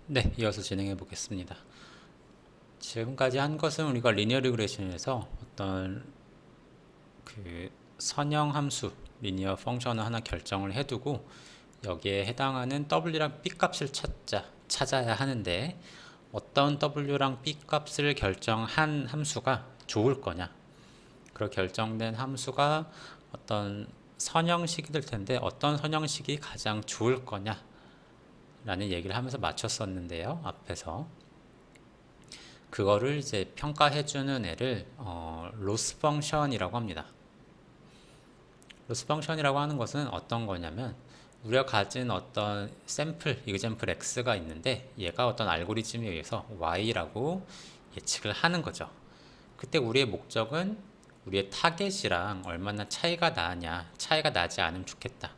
네, 이어서 진행해 보겠습니다. 지금까지 한 것은 우리가 리니어 리그레션에서 어떤 그 선형 함수, 리니어 펑션을 하나 결정을 해두고 여기에 해당하는 w랑 b 값을 찾아야 하는데 어떤 w랑 b 값을 결정한 함수가 좋을 거냐, 그리고 결정된 함수가 어떤 선형식이 될 텐데 어떤 선형식이 가장 좋을 거냐 라는 얘기를 하면서 맞췄었는데요, 앞에서. 그거를 이제 평가해주는 애를 로스 펑션이라고 합니다. 로스 펑션이라고 하는 것은 어떤 거냐면 우리가 가진 어떤 샘플, 이그젬플 x가 있는데 얘가 어떤 알고리즘에 의해서 y라고 예측을 하는 거죠. 그때 우리의 목적은 우리의 타겟이랑 얼마나 차이가 나냐, 차이가 나지 않으면 좋겠다.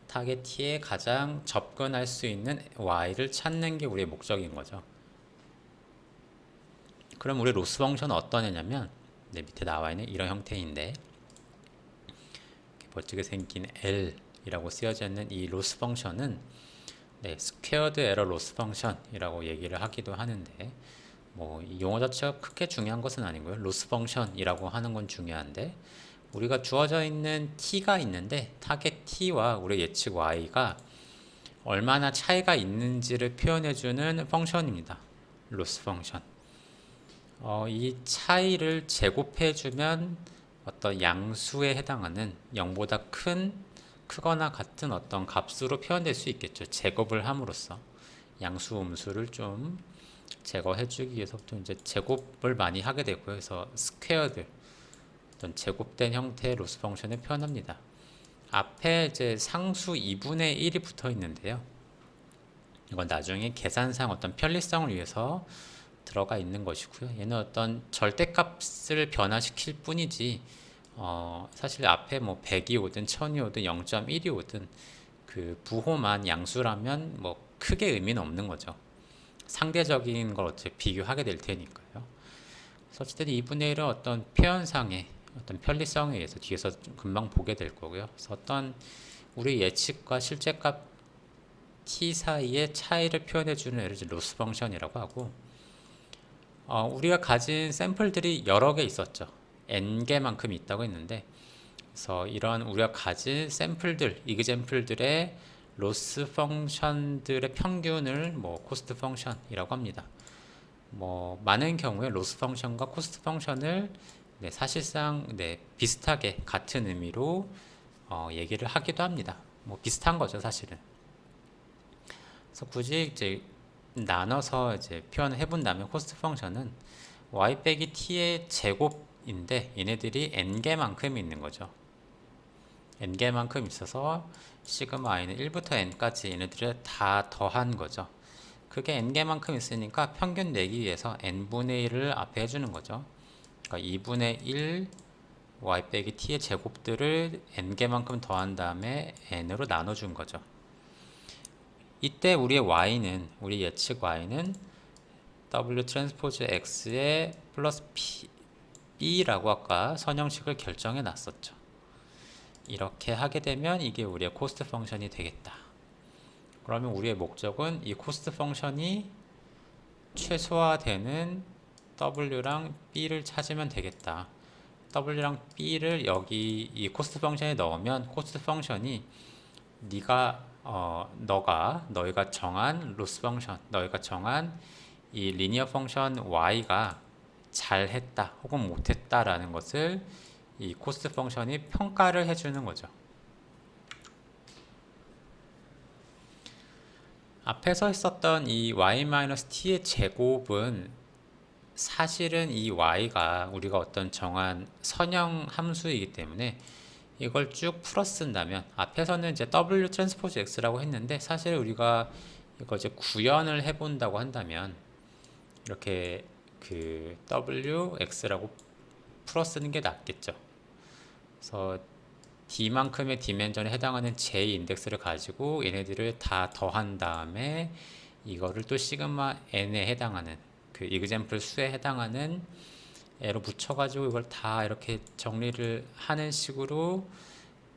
타겟 t에 가장 접근할 수 있는 y를 찾는 게 우리의 목적인 거죠. 그럼 우리 로스 펑션은 어떤 애냐면 밑에 나와 있는 이런 형태인데 멋지게 생긴 L이라고 쓰여져 있는 이 로스 펑션은 스퀘어드 에러 로스 펑션이라고 얘기를 하기도 하는데 이 용어 자체가 크게 중요한 것은 아니고요. 로스 펑션이라고 하는 건 중요한데 우리가 주어져 있는 t가 있는데 타겟 t와 우리 예측 y가 얼마나 차이가 있는지를 표현해주는 펑션입니다. 로스 펑션. 이 차이를 제곱해주면 어떤 양수에 해당하는 0보다 크거나 같은 어떤 값으로 표현될 수 있겠죠. 제곱을 함으로써 양수 음수를 좀 제거해주기 위해서 또 이제 제곱을 많이 하게 되고요. 그래서 스퀘어드, 어떤 제곱된 형태의 로스 펑션을 표현합니다. 앞에 이제 상수 2분의 1이 붙어 있는데요. 이건 나중에 계산상 어떤 편리성을 위해서 들어가 있는 것이고요. 얘는 어떤 절대값을 변화시킬 뿐이지 사실 앞에 100이 오든 1000이 오든 0.1이 오든 그 부호만 양수라면 크게 의미는 없는 거죠. 상대적인 걸 어떻게 비교하게 될 테니까요. 그래서 어쨌든 2분의 1은 어떤 표현상의 어떤 편리성에 의해서 뒤에서 금방 보게 될 거고요. 그래서 어떤 우리 예측과 실제값 t 사이의 차이를 표현해주는 애를 로스 펑션이라고 하고 우리가 가진 샘플들이 여러 개 있었죠. n개만큼 있다고 했는데 그래서 이런 우리가 가진 샘플들, 이그젬플들의 로스 펑션들의 평균을 코스트 펑션이라고 합니다. 많은 경우에 로스 펑션과 코스트 펑션을 사실상 비슷하게 같은 의미로 얘기를 하기도 합니다. 비슷한 거죠, 사실은. 그래서 굳이 이제 나눠서 이제 표현을 해본다면 코스트 펑션은 y 빼기 t의 제곱인데 얘네들이 n개만큼 있는 거죠. n개만큼 있어서 시그마 i는 1부터 n까지 얘네들을 다 더한 거죠. 그게 n개만큼 있으니까 평균 내기 위해서 n분의 1을 앞에 해주는 거죠. 그러니까 2분의 1 y 빼기 t의 제곱들을 n개만큼 더한 다음에 n으로 나눠준 거죠. 이때 우리의 y는, 우리 예측 y는 w 트랜스포즈 x에 플러스 b라고 아까 선형식을 결정해 놨었죠. 이렇게 하게 되면 이게 우리의 코스트 펑션이 되겠다. 그러면 우리의 목적은 이 코스트 펑션이 최소화되는 w랑 b를 찾으면 되겠다. w랑 b를 여기 이 코스트 펑션에 넣으면 코스트 펑션이 너희가 정한 로스 펑션, 너희가 정한 이 리니어 펑션 y가 잘했다 혹은 못했다라는 것을 이 코스트 펑션이 평가를 해주는 거죠. 앞에서 했었던 이 y-t의 제곱은 사실은 이 y가 우리가 어떤 정한 선형 함수이기 때문에 이걸 쭉 풀어 쓴다면 앞에서는 이제 w 트랜스포즈 x라고 했는데 사실 우리가 이거 이제 구현을 해본다고 한다면 이렇게 그 w x라고 풀어 쓰는 게 낫겠죠. 그래서 d만큼의 디멘전에 해당하는 j 인덱스를 가지고 얘네들을 다 더한 다음에 이거를 또 시그마 n에 해당하는 그 이그젬플 수에 해당하는 애로 붙여가지고 이걸 다 이렇게 정리를 하는 식으로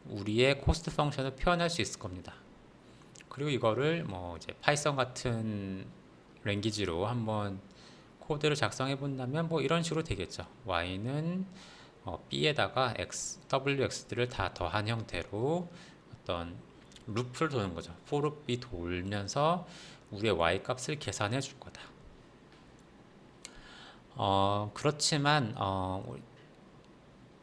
우리의 코스트 펑션을 표현할 수 있을 겁니다. 그리고 이거를 이제 파이썬 같은 랭귀지로 한번 코드를 작성해 본다면 뭐 이런 식으로 되겠죠. y는 b에다가 wx들을 다 더한 형태로 어떤 루프를 도는 거죠. for loop이 돌면서 우리의 y 값을 계산해 줄 거다. 그렇지만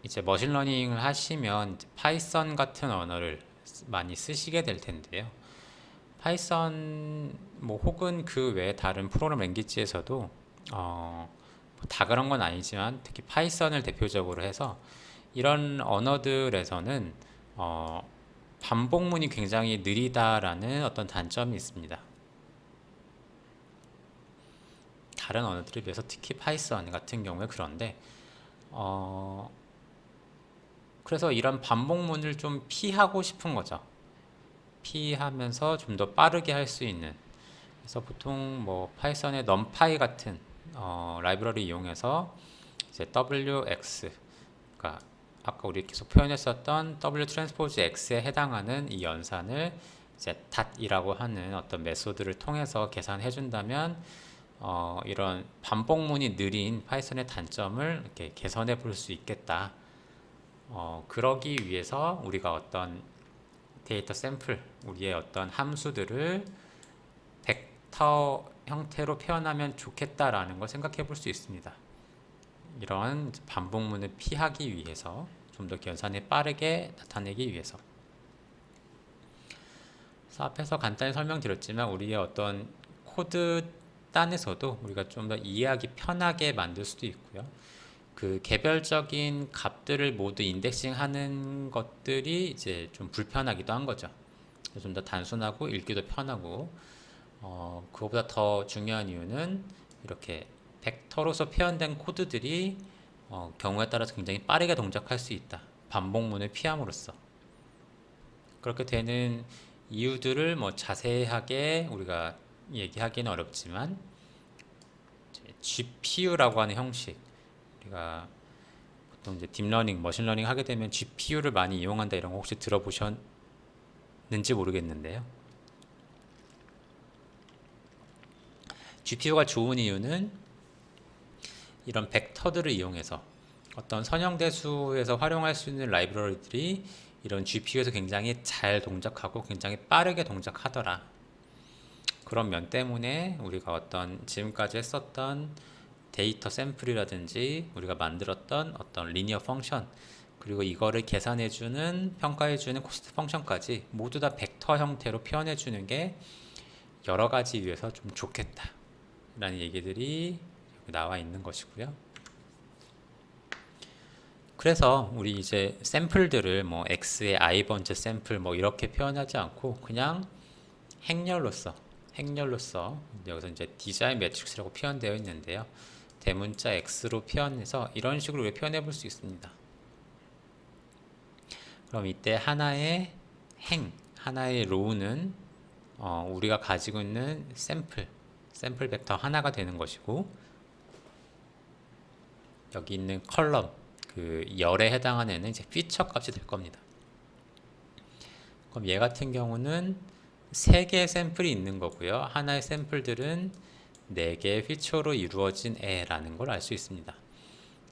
이제 머신러닝을 하시면 파이썬 같은 언어를 많이 쓰시게 될 텐데요. 파이썬 뭐 혹은 그 외 다른 프로그램 랭귀지에서도 다 그런 건 아니지만 특히 파이썬을 대표적으로 해서 이런 언어들에서는 반복문이 굉장히 느리다라는 어떤 단점이 있습니다. 다른 언어들에 비해서 특히 파이썬 같은 경우에 그런데 그래서 이런 반복문을 좀 피하고 싶은 거죠. 피하면서 좀 더 빠르게 할 수 있는. 그래서 보통 뭐 파이썬의 numpy 같은 라이브러리 이용해서 이제 wx, 그러니까 아까 우리 계속 표현했었던 w 트랜스포즈 x에 해당하는 이 연산을 이제 닷이라고 하는 어떤 메소드를 통해서 계산해 준다면 이런 반복문이 느린 파이썬의 단점을 이렇게 개선해 볼 수 있겠다. 그러기 위해서 우리가 어떤 데이터 샘플, 우리의 어떤 함수들을 벡터 형태로 표현하면 좋겠다라는 걸 생각해 볼 수 있습니다. 이런 반복문을 피하기 위해서 좀 더 계산이 빠르게 나타내기 위해서. 그래서 앞에서 간단히 설명드렸지만 우리의 어떤 코드 단에서도 우리가 좀 더 이해하기 편하게 만들 수도 있고요. 그 개별적인 값들을 모두 인덱싱하는 것들이 이제 좀 불편하기도 한 거죠. 좀 더 단순하고 읽기도 편하고 그거보다 더 중요한 이유는 이렇게 벡터로서 표현된 코드들이 경우에 따라서 굉장히 빠르게 동작할 수 있다. 반복문을 피함으로써 그렇게 되는 이유들을 뭐 자세하게 우리가 얘기하기는 어렵지만 GPU라고 하는 형식, 우리가 보통 이제 딥러닝, 머신러닝 하게 되면 GPU를 많이 이용한다 이런 거 혹시 들어보셨는지 모르겠는데요. GPU가 좋은 이유는 이런 벡터들을 이용해서 어떤 선형대수에서 활용할 수 있는 라이브러리들이 이런 GPU에서 굉장히 잘 동작하고 굉장히 빠르게 동작하더라. 그런 면 때문에 우리가 어떤 지금까지 했었던 데이터 샘플이라든지 우리가 만들었던 어떤 리니어 펑션, 그리고 이거를 계산해주는, 평가해주는 코스트 펑션까지 모두 다 벡터 형태로 표현해주는 게 여러 가지 이유에서 좀 좋겠다 라는 얘기들이 나와 있는 것이고요. 그래서 우리 이제 샘플들을 뭐 x의 i번째 샘플 뭐 이렇게 표현하지 않고 그냥 행렬로서 여기서 이제 디자인 매트릭스라고 표현되어 있는데요. 대문자 x로 표현해서 이런 식으로 표현해 볼 수 있습니다. 그럼 이때 하나의 하나의 로우는 우리가 가지고 있는 샘플 벡터 하나가 되는 것이고, 여기 있는 컬럼, 그 열에 해당하는 애는 이제 피처 값이 될 겁니다. 그럼 얘 같은 경우는 3개의 샘플이 있는 거고요. 하나의 샘플들은 4개의 피처로 이루어진 애라는 걸 알 수 있습니다.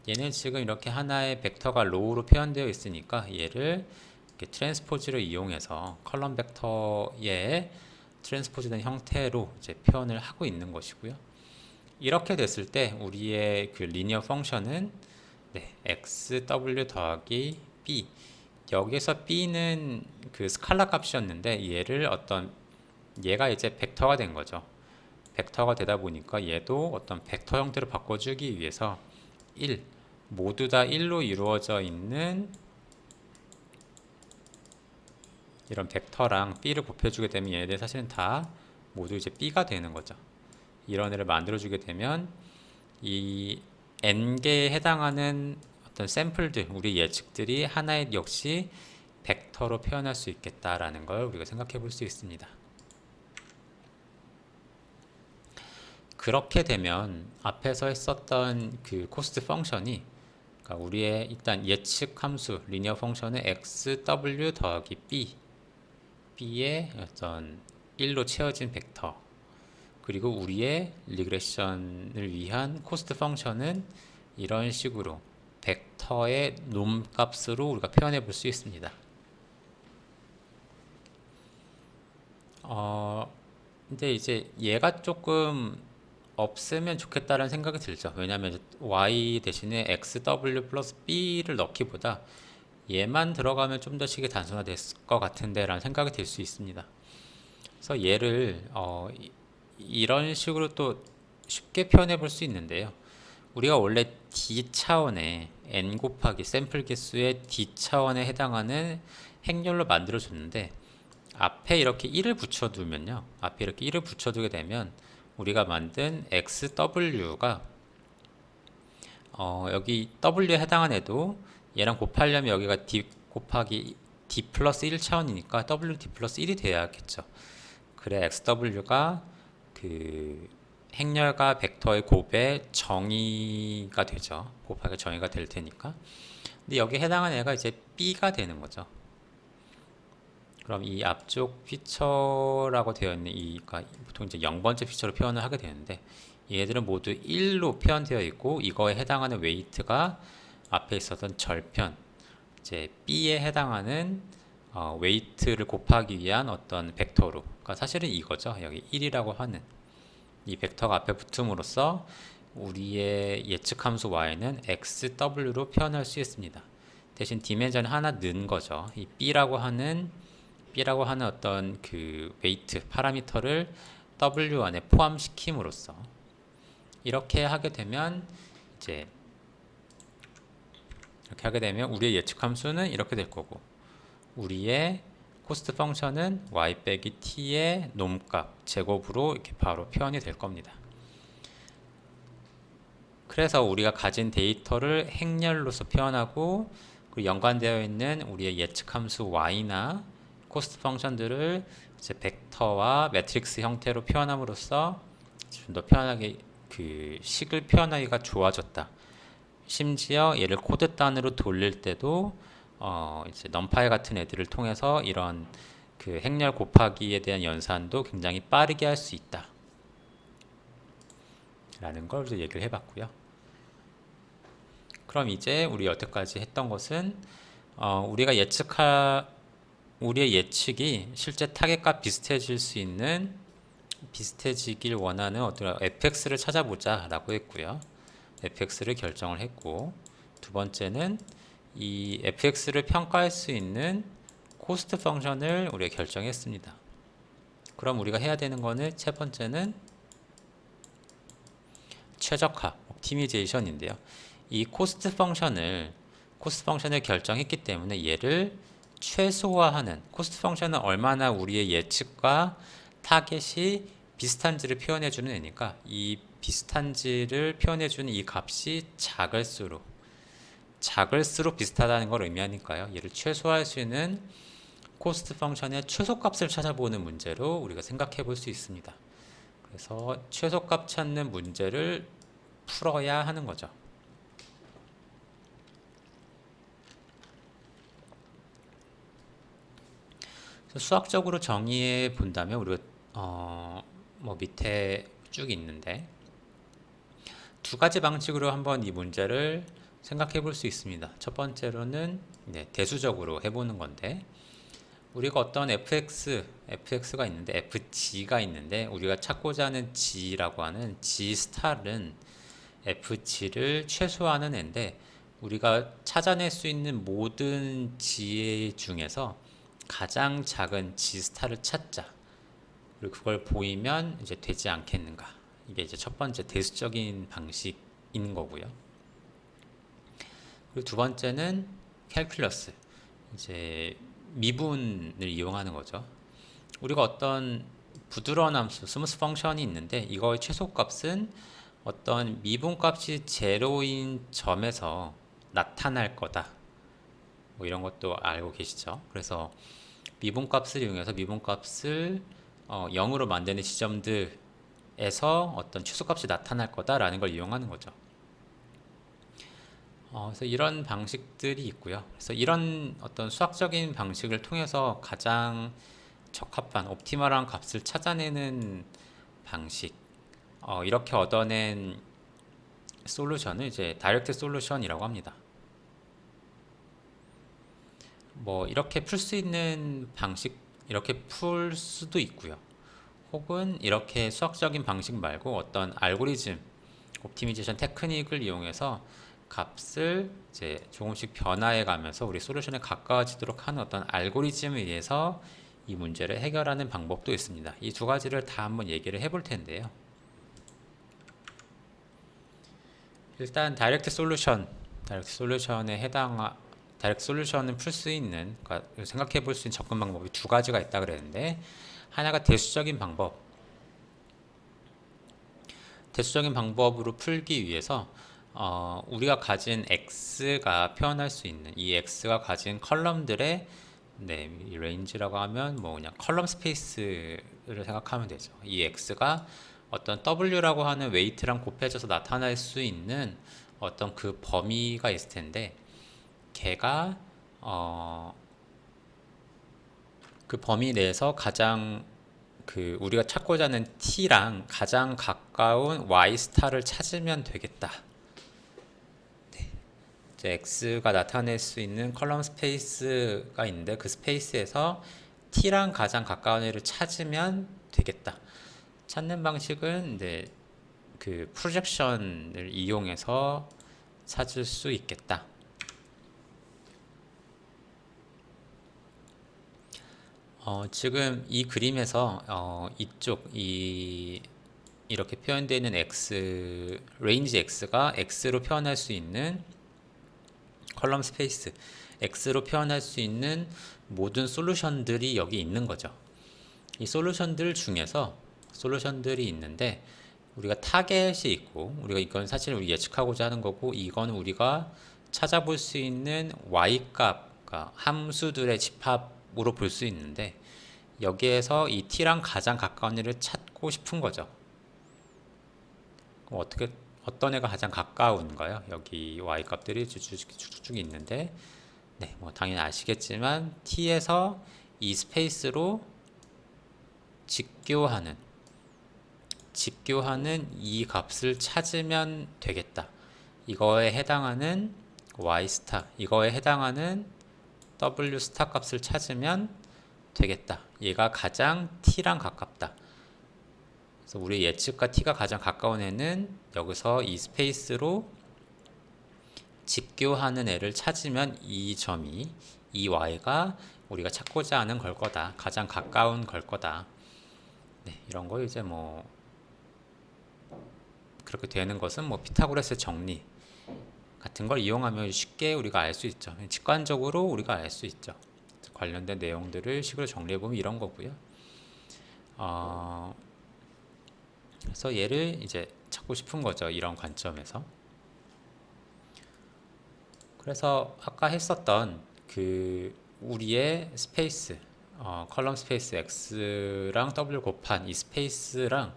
얘는 지금 이렇게 하나의 벡터가 로우로 표현되어 있으니까 얘를 이렇게 트랜스포즈를 이용해서 컬럼 벡터의 트랜스포즈된 형태로 이제 표현을 하고 있는 것이고요. 이렇게 됐을 때 우리의 그 리니어 펑션은 xw 더하기 b, 여기서 b는 그 스칼라 값이었는데 얘가 이제 벡터가 된 거죠. 벡터가 되다 보니까 얘도 어떤 벡터 형태로 바꿔주기 위해서 1, 모두 다 1로 이루어져 있는 이런 벡터랑 b를 곱해주게 되면 얘네들 사실은 다 모두 이제 b가 되는 거죠. 이런 애를 만들어주게 되면 이 n개에 해당하는 어떤 샘플들, 우리 예측들이 하나의 역시 벡터로 표현할 수 있겠다라는 걸 우리가 생각해 볼 수 있습니다. 그렇게 되면 앞에서 했었던 그 코스트 펑션이, 그러니까 우리의 일단 예측 함수 리니어 펑션의 xw 더하기 b의 어떤 1로 채워진 벡터, 그리고 우리의 리그레션을 위한 코스트 펑션은 이런 식으로 벡터의 놈 값으로 우리가 표현해 볼 수 있습니다. 근데 이제 얘가 조금 없으면 좋겠다는 생각이 들죠. 왜냐하면 y 대신에 xw 플러스 b를 넣기보다 얘만 들어가면 좀 더 식이 단순화됐을 것 같은데 라는 생각이 들 수 있습니다. 그래서 얘를 이런 식으로 또 쉽게 표현해 볼 수 있는데요. 우리가 원래 d 차원의 n 곱하기 샘플 개수의 d 차원에 해당하는 행렬로 만들어 줬는데 앞에 이렇게 1을 붙여두면요. 앞에 이렇게 1을 붙여두게 되면 우리가 만든 xw가 여기 w에 해당한 애도 얘랑 곱하려면 여기가 d 곱하기 d 플러스 1 차원이니까 w d 플러스 1이 돼야겠죠. 그래 xw가 그 행렬과 벡터의 곱의 정의가 되죠. 곱하기 정의가 될 테니까. 근데 여기에 해당하는 애가 이제 b가 되는 거죠. 그럼 이 앞쪽 피처라고 되어 있는 이가 보통 이제 0번째 피처로 표현을 하게 되는데 얘들은 모두 1로 표현되어 있고 이거에 해당하는 웨이트가 앞에 있었던 절편 이제 b에 해당하는 웨이트를 곱하기 위한 어떤 벡터로 그러니까 사실은 이거죠. 여기 1이라고 하는 이 벡터가 앞에 붙음으로써 우리의 예측 함수 y는 xw로 표현할 수 있습니다. 대신 디멘전 하나 넣은 거죠. 이 b라고 하는 어떤 그 웨이트 파라미터를 w 안에 포함시킴으로써 이렇게 하게 되면 우리의 예측 함수는 이렇게 될 거고 우리의 코스트 펑션은 y 빼기 t의 놈값 제곱으로 이렇게 바로 표현이 될 겁니다. 그래서 우리가 가진 데이터를 행렬로서 표현하고 그리고 연관되어 있는 우리의 예측 함수 y나 코스트 펑션들을 이제 벡터와 매트릭스 형태로 표현함으로써 좀 더 편하게 그 식을 표현하기가 좋아졌다. 심지어 얘를 코드 단위로 돌릴 때도 이제 넘파이 같은 애들을 통해서 이런 그 행렬 곱하기에 대한 연산도 굉장히 빠르게 할 수 있다. 라는 걸 얘기를 해봤고요. 그럼 이제 우리 여태까지 했던 것은 우리가 우리의 예측이 실제 타겟과 비슷해지길 원하는 어떤 fx를 찾아보자 라고 했고요. fx를 결정을 했고 두 번째는 이 fx를 평가할 수 있는 코스트 펑션을 우리가 결정했습니다. 그럼 우리가 해야 되는 거는 첫 번째는 최적화, 옵티미제이션인데요. 이 코스트 펑션을 결정했기 때문에 얘를 최소화하는 코스트 펑션은 얼마나 우리의 예측과 타겟이 비슷한지를 표현해주는 애니까 이 비슷한지를 표현해주는 이 값이 작을수록 비슷하다는 걸 의미하니까요. 얘를 최소화할 수 있는 코스트 펑션의 최소값을 찾아보는 문제로 우리가 생각해 볼 수 있습니다. 그래서 최소값 찾는 문제를 풀어야 하는 거죠. 수학적으로 정의해 본다면 우리가 뭐 밑에 쭉 있는데 두 가지 방식으로 한번 이 문제를 생각해 볼 수 있습니다. 첫 번째로는 대수적으로 해보는 건데 우리가 어떤 fx가 있는데 fg가 있는데 우리가 찾고자 하는 g라고 하는 g 스타는 fg를 최소화하는 애인데 우리가 찾아낼 수 있는 모든 g 중에서 가장 작은 g 스타를 찾자. 그리고 그걸 보이면 이제 되지 않겠는가. 이게 이제 첫 번째 대수적인 방식인 거고요. 그리고 두 번째는 캘큘러스. 이제 미분을 이용하는 거죠. 우리가 어떤 부드러운 함수, 스무스 펑션이 있는데 이거의 최소값은 어떤 미분값이 제로인 점에서 나타날 거다. 뭐 이런 것도 알고 계시죠? 그래서 미분값을 이용해서 미분값을 0으로 만드는 지점들에서 어떤 최소값이 나타날 거다라는 걸 이용하는 거죠. 그래서 이런 방식들이 있고요. 그래서 이런 어떤 수학적인 방식을 통해서 가장 적합한 옵티멀한 값을 찾아내는 방식, 이렇게 얻어낸 솔루션을 이제 다이렉트 솔루션이라고 합니다. 뭐 이렇게 풀 수 있는 방식, 이렇게 풀 수도 있고요. 혹은 이렇게 수학적인 방식 말고 어떤 알고리즘, 옵티미제이션 테크닉을 이용해서 값을 이제 조금씩 변화해 가면서 우리 솔루션에 가까워지도록 하는 어떤 알고리즘에 의해서 이 문제를 해결하는 방법도 있습니다. 이 두 가지를 다 한번 얘기를 해볼 텐데요. 일단 다이렉트 솔루션을 풀 수 있는, 그러니까 생각해 볼 수 있는 접근 방법이 두 가지가 있다 그랬는데, 하나가 대수적인 방법으로 풀기 위해서 우리가 가진 x가 표현할 수 있는 이 x가 가진 컬럼들의 이 레인지라고 하면 뭐 그냥 컬럼 스페이스를 생각하면 되죠. 이 x가 어떤 w라고 하는 웨이트랑 곱해져서 나타날 수 있는 어떤 그 범위가 있을 텐데, 걔가 그 범위 내에서 가장 우리가 찾고자 하는 t랑 가장 가까운 y 스타를 찾으면 되겠다. 이제 x가 나타낼 수 있는 컬럼 스페이스가 있는데, 그 스페이스에서 t랑 가장 가까운 애를 찾으면 되겠다. 찾는 방식은 이제 그 프로젝션을 이용해서 찾을 수 있겠다. 지금 이 그림에서 이렇게 표현되어 있는 레인지 x가 x로 표현할 수 있는 컬럼 스페이스, x로 표현할 수 있는 모든 솔루션들이 여기 있는 거죠. 이 솔루션들 중에서 솔루션들이 있는데, 우리가 타겟이 있고, 우리가 이건 사실 우리 예측하고자 하는 거고, 이건 우리가 찾아볼 수 있는 y-값, 그러니까 함수들의 집합으로 볼 수 있는데, 여기에서 이 t랑 가장 가까운 애를 찾고 싶은 거죠. 그럼 어떤 애가 가장 가까운가요? 여기 y-값들이 쭉쭉 있는데, 뭐 당연히 아시겠지만 t에서 이 스페이스로 직교하는 이 값을 찾으면 되겠다. 이거에 해당하는 y 스타, 이거에 해당하는 w 스타 값을 찾으면 되겠다. 얘가 가장 t랑 가깝다. 그래서 우리 예측과 t가 가장 가까운 애는 여기서 이 스페이스로 직교하는 애를 찾으면 이 y가 우리가 찾고자 하는 걸 거다. 가장 가까운 걸 거다. 이런 거 이제 뭐 그렇게 되는 것은 뭐 피타고라스 정리 같은 걸 이용하면 쉽게 우리가 알 수 있죠. 직관적으로 우리가 알 수 있죠. 관련된 내용들을 식으로 정리해 보면 이런 거고요. 그래서 얘를 이제 찾고 싶은 거죠. 이런 관점에서. 그래서 아까 했었던 우리의 스페이스, 컬럼 스페이스 x랑 w 곱한 이 스페이스랑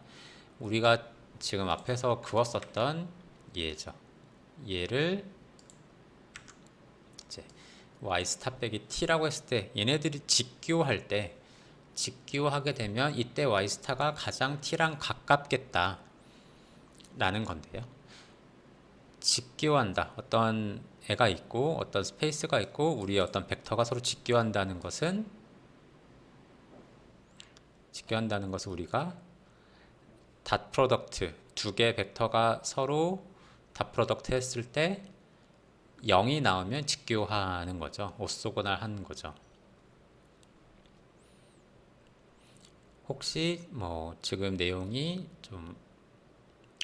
우리가 지금 앞에서 그었었던 얘죠. 얘를 이제 y 스타 빼기 t라고 했을 때, 얘네들이 직교하게 되면 이때 y 스타가 가장 t랑 가깝겠다 라는 건데요. 직교한다, 어떤 애가 있고 어떤 스페이스가 있고 우리의 어떤 벡터가 서로 직교한다는 것은 우리가 닷 프로덕트, 두 개의 벡터가 서로 닷 프로덕트 했을 때 0이 나오면 직교하는 거죠. 오소고날 하는 거죠. 혹시 뭐 지금 내용이 좀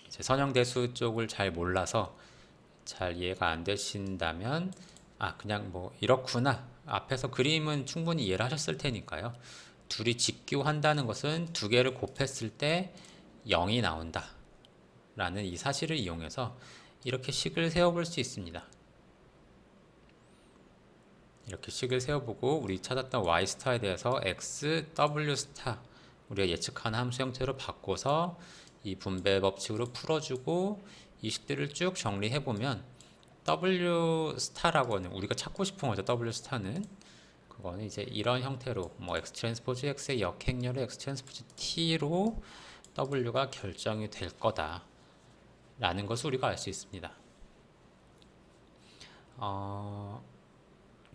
이제 선형대수 쪽을 잘 몰라서 잘 이해가 안 되신다면, 그냥 뭐 이렇구나, 앞에서 그림은 충분히 이해를 하셨을 테니까요. 둘이 직교한다는 것은 두 개를 곱했을 때 0이 나온다 라는 이 사실을 이용해서 이렇게 식을 세워볼 수 있습니다. 이렇게 식을 세워보고 우리 찾았던 y 스타에 대해서 x, w 스타, 우리가 예측한 함수 형태로 바꿔서 이 분배 법칙으로 풀어주고 이 식들을 쭉 정리해보면 w 스타라고 하는, 우리가 찾고 싶은 거죠. w 스타는 그거는 이제 이런 형태로 뭐 x 트랜스포즈 x의 역행렬을 x 트랜스포즈 t로 W가 결정이 될 거다 라는 것을 우리가 알 수 있습니다.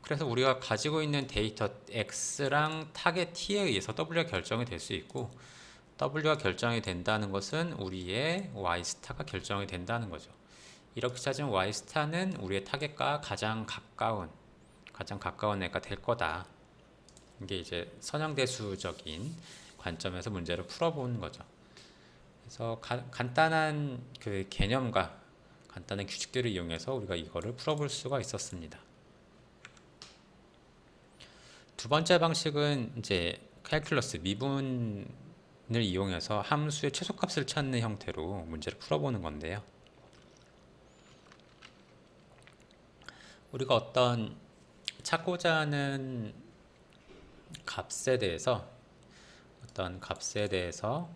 그래서 우리가 가지고 있는 데이터 X랑 타겟 T에 의해서 W가 결정이 될 수 있고, W가 결정이 된다는 것은 우리의 Y 스타가 결정이 된다는 거죠. 이렇게 찾은 Y 스타는 우리의 타겟과 가장 가까운 애가 될 거다. 이게 이제 선형대수적인 관점에서 문제를 풀어보는 거죠. 그래서 간단한 그 개념과 간단한 규칙들을 이용해서 우리가 이거를 풀어볼 수가 있었습니다. 두 번째 방식은 이제 캘큘러스 미분을 이용해서 함수의 최소값을 찾는 형태로 문제를 풀어보는 건데요. 우리가 어떤 찾고자 하는 값에 대해서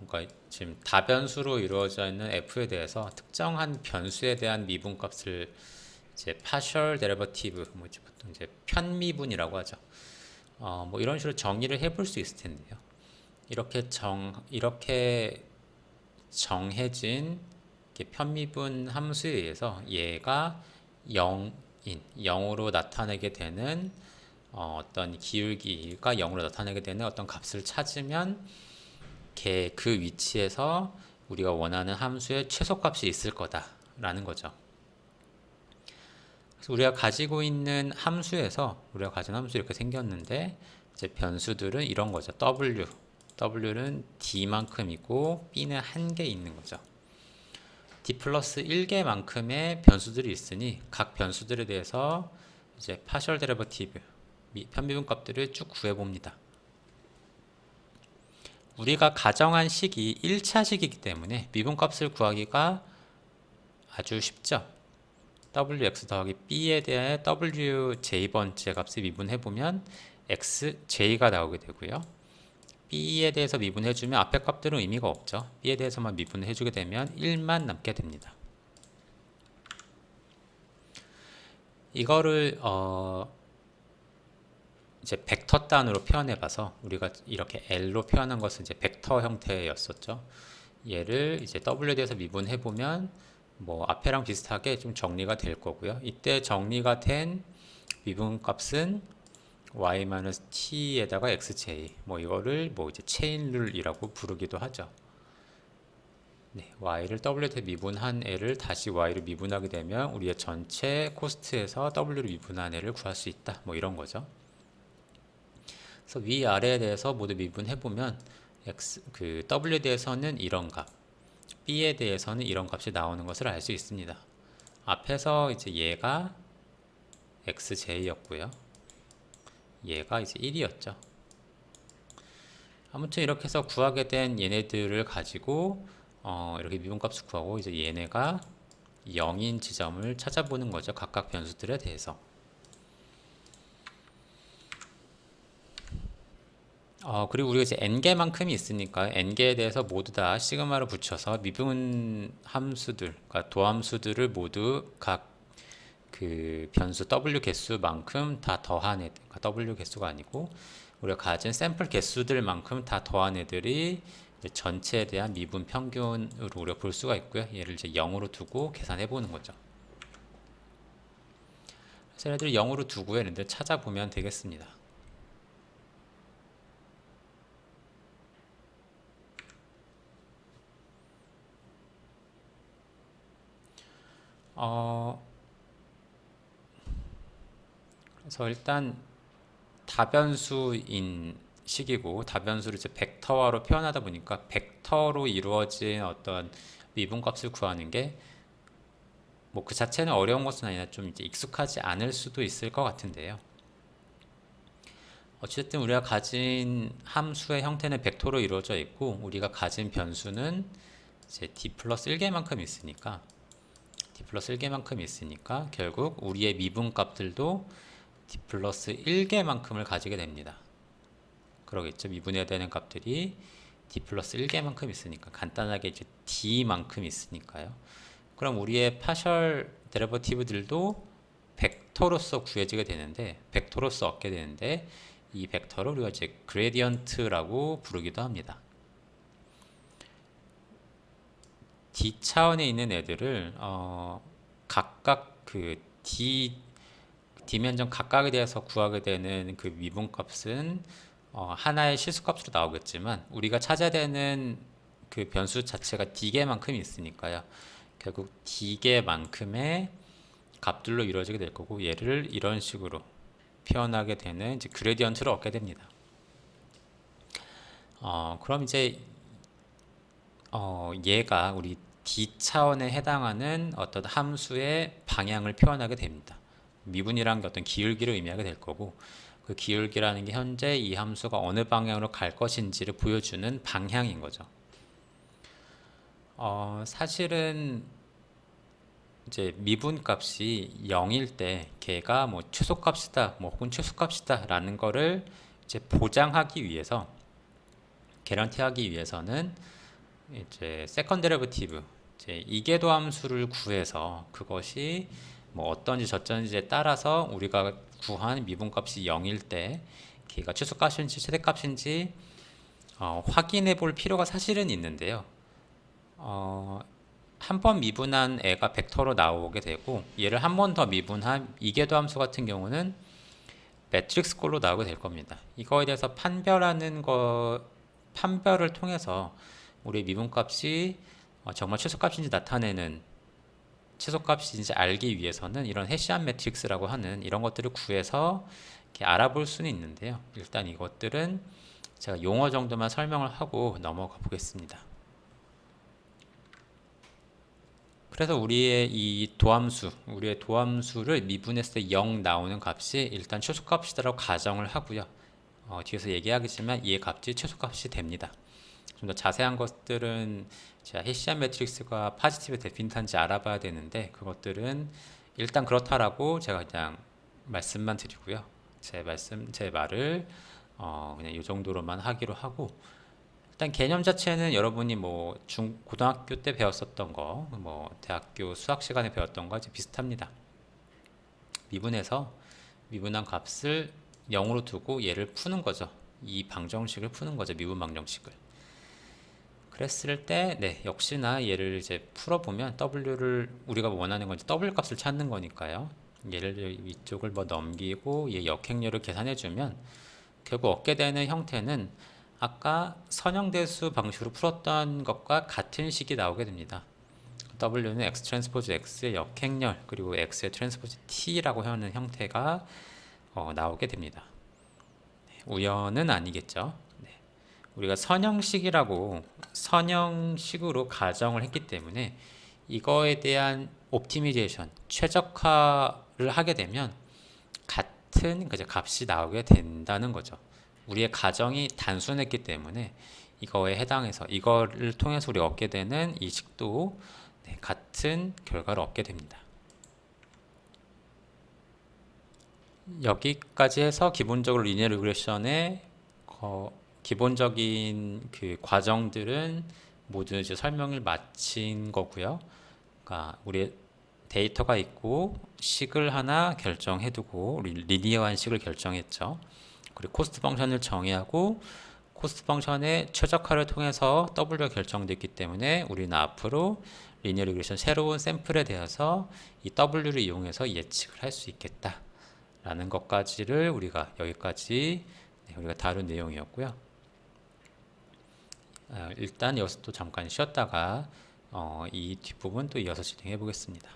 그러니까 지금 다변수로 이루어져 있는 f에 대해서 특정한 변수에 대한 미분값을 이제 partial derivative, 보통 이제 편미분이라고 하죠. 뭐 이런 식으로 정의를 해볼 수 있을 텐데요. 이렇게 정해진 편미분 함수에 의해서 얘가 0으로 나타내게 되는 어떤 기울기가 0으로 나타내게 되는 어떤 값을 찾으면 그 위치에서 우리가 원하는 함수의 최소값이 있을 거다라는 거죠. 그래서 우리가 가지고 있는 함수에서 우리가 가진 함수 이렇게 생겼는데 이제 변수들은 이런 거죠. W는 D만큼이고 B는 1개 있는 거죠. D 플러스 1개만큼의 변수들이 있으니 각 변수들에 대해서 이제 partial derivative 편미분 값들을 쭉 구해봅니다. 우리가 가정한 식이 1차식이기 때문에 미분값을 구하기가 아주 쉽죠. wx 더하기 b에 대해 wj번째 값을 미분해보면 xj가 나오게 되고요. b에 대해서 미분해주면 앞에 값들은 의미가 없죠. b에 대해서만 미분해주게 되면 1만 남게 됩니다. 이거를 이제 벡터 단으로 표현해봐서 우리가 이렇게 L로 표현한 것은 이제 벡터 형태였었죠. 얘를 이제 W에 대해서 미분해보면 뭐 앞에랑 비슷하게 좀 정리가 될 거고요. 이때 정리가 된 미분값은 y-t에다가 xj, 뭐 이거를 뭐 이제 체인룰이라고 부르기도 하죠. 네, y를 w에 대해 미분한 애를 다시 y를 미분하게 되면 우리의 전체 코스트에서 w를 미분한 애를 구할 수 있다. 뭐 이런 거죠. 그래서 위아래에 대해서 모두 미분해보면 w에 대해서는 이런 값, b에 대해서는 이런 값이 나오는 것을 알 수 있습니다. 앞에서 이제 얘가 xj였고요. 얘가 이제 1이었죠. 아무튼 이렇게 해서 구하게 된 얘네들을 가지고 이렇게 미분값을 구하고 이제 얘네가 0인 지점을 찾아보는 거죠. 각각 변수들에 대해서. 그리고 우리가 이제 n개만큼이 있으니까 n개에 대해서 모두 다 시그마를 붙여서 미분 함수들, 그러니까 도함수들을 모두 각 그 변수 w 개수만큼 다 더한 애들, 그러니까 w 개수가 아니고 우리가 가진 샘플 개수들만큼 다 더한 애들이 전체에 대한 미분 평균으로 우리가 볼 수가 있고요. 얘를 이제 0으로 두고 계산해 보는 거죠. 그래서 얘네들 0으로 두고 얘네들 찾아보면 되겠습니다. 그래서 일단 다변수인 식이고 다변수를 이제 벡터화로 표현하다 보니까 벡터로 이루어진 어떤 미분값을 구하는 게 뭐 그 자체는 어려운 것은 아니라 좀 이제 익숙하지 않을 수도 있을 것 같은데요. 어쨌든 우리가 가진 함수의 형태는 벡터로 이루어져 있고 우리가 가진 변수는 이제 d 플러스 1개만큼 있으니까 결국 우리의 미분값들도 d 플러스 1개만큼을 가지게 됩니다. 그러겠죠. 미분해야 되는 값들이 d 플러스 1개만큼 있으니까 간단하게 이제 d만큼 있으니까요. 그럼 우리의 파셜 데리버티브들도 벡터로서 구해지게 되는데 벡터로서 얻게 되는데 이 벡터를 우리가 이제 그레디언트라고 부르기도 합니다. D 차원에 있는 애들을 각각 D면적 각각에 대해서 구하게 되는 그 미분값은 하나의 실수값으로 나오겠지만 우리가 찾아야 되는 그 변수 자체가 D개만큼이 있으니까요. 결국 D개만큼의 값들로 이루어지게 될 거고 얘를 이런 식으로 표현하게 되는 이제 그레디언트를 얻게 됩니다. 그럼 이제 얘가 우리 D 차원에 해당하는 어떤 함수의 방향을 표현하게 됩니다. 미분이라는 게 어떤 기울기를 의미하게 될 거고 그 기울기라는 게 현재 이 함수가 어느 방향으로 갈 것인지를 보여주는 방향인 거죠. 사실은 이제 미분값이 0일 때 걔가 뭐 최소값이다, 뭐 혹은 최소값이다 라는 거를 이제 보장하기 위해서 개런티하기 위해서는 이제 세컨 데리버티브 이제 이계도 함수를 구해서 그것이 뭐 어떤지 저쩐지에 따라서 우리가 구한 미분값이 0일 때 걔가 최소값인지 최대값인지 확인해 볼 필요가 사실은 있는데요. 한 번 미분한 애가 벡터로 나오게 되고 얘를 한 번 더 미분한 이계도 함수 같은 경우는 매트릭스꼴로 나오게 될 겁니다. 이거에 대해서 판별을 통해서 우리 미분값이 정말 최소값인지 나타내는 최소값인지 알기 위해서는 이런 헤시안 매트릭스라고 하는 이런 것들을 구해서 이렇게 알아볼 수는 있는데요. 일단 이것들은 제가 용어 정도만 설명을 하고 넘어가 보겠습니다. 그래서 우리의 도함수를 미분했을 때 0 나오는 값이 일단 최소값이라고 가정을 하고요. 뒤에서 얘기하겠지만 이 값이 최소값이 됩니다. 좀 더 자세한 것들은 제가 헤시안 매트릭스가 파지티브 데피니트인지 알아봐야 되는데 그것들은 일단 그렇다라고 제가 그냥 말씀만 드리고요. 제 말을 그냥 이 정도로만 하기로 하고 일단 개념 자체는 여러분이 뭐 고등학교 때 배웠었던 거, 뭐 대학교 수학 시간에 배웠던 거 비슷합니다. 미분해서 미분한 값을 0으로 두고 얘를 푸는 거죠. 이 방정식을 푸는 거죠. 미분 방정식을. 그랬을 때, 네, 역시나 얘를 이제 풀어보면 W를 우리가 원하는 건 W 값을 찾는 거니까요. 얘를 이쪽을 뭐 넘기고 얘 역행렬을 계산해주면 결국 얻게 되는 형태는 아까 선형대수 방식으로 풀었던 것과 같은 식이 나오게 됩니다. W는 X 트랜스포즈 X의 역행렬 그리고 X의 트랜스포즈 T라고 하는 형태가 나오게 됩니다. 우연은 아니겠죠. 우리가 선형식으로 가정을 했기 때문에 이거에 대한 옵티미제이션, 최적화를 하게 되면 같은 값이 나오게 된다는 거죠. 우리의 가정이 단순했기 때문에 이거에 해당해서 이거를 통해서 우리 얻게 되는 이 식도 같은 결과를 얻게 됩니다. 여기까지 해서 기본적으로 리니어 리그레션의 기본적인 그 과정들은 모두 이제 설명을 마친 거고요. 그러니까 우리 데이터가 있고 식을 하나 결정해두고 리니어한 식을 결정했죠. 그리고 코스트 펑션을 정의하고 코스트 펑션의 최적화를 통해서 W가 결정됐기 때문에 우리는 앞으로 리니어 리그레션 새로운 샘플에 대해서 이 W를 이용해서 예측을 할 수 있겠다 라는 것까지를 우리가 여기까지 우리가 다룬 내용이었고요. 일단 여기서 또 잠깐 쉬었다가 이 뒷부분 또 이어서 진행해 보겠습니다.